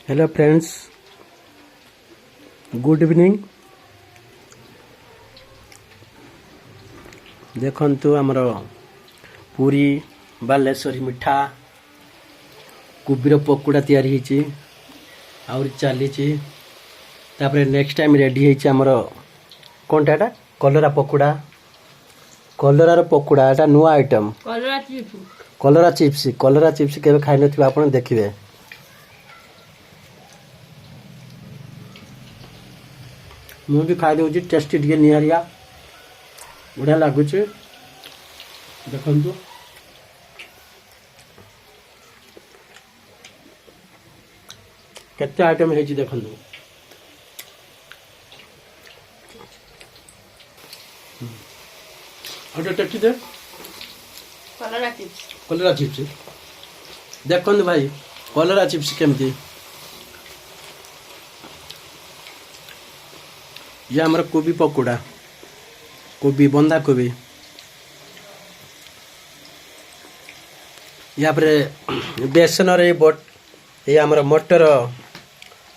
Hello friends, good evening. देखंतु हमर पूरी बालेश्वरी मिठा कोबीर पकोड़ा तैयारी होइछि और चलीछि। तापर नेक्स्ट टाइम रेडी होइछि हमर कोनटा एटा कलरा पकोड़ा। कलरार पकोड़ा एटा नुआ आइटम। कलरा चिप्स केबे खाइ नथिबा आपण देखिबे। मुझे भी खाई दूसरी टेस्टी टे निहारिया बढ़िया लगुच। देखु केते आइटम है देखु टेस्टी दे कलरा चिप्स देखु भाई कलरा चिप्स केमती। ये हमारा कोबी पकोड़ा, कोबी बंधा कोबी, यहाँ पर बेसन रे बट ये हमारा मटर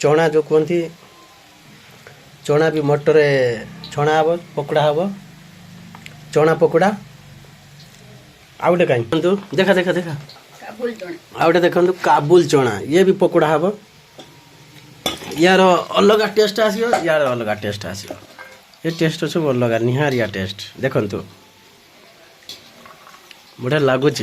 चना जो कहती चना भी मटर छणा हम पकोड़ा हम चना पकोड़ा आउटे कहीं देखा देखा देखा आउटे देखो काबुल चना ये भी पकोड़ा हम। यार अलग टेस्ट आसियो यार अलग टेस्ट आसियो ये टेस्ट सब अलग निहारिया टेस्ट देखंतु बढ़िया लगुच।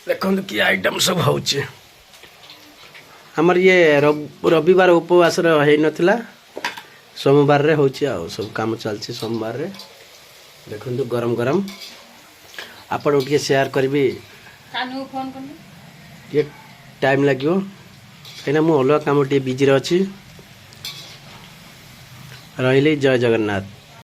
देखंतु कि आइटम सब होचे हमर ये रविवार उपवास है नथिला सोमवार रे होची आ सब काम चलची सोमवार रे। देखंतु गरम गरम आपण उठिए शेयर करबी ये टाइम लगे कहीं मुझे अलग कम बिजी रही। जय जगन्नाथ।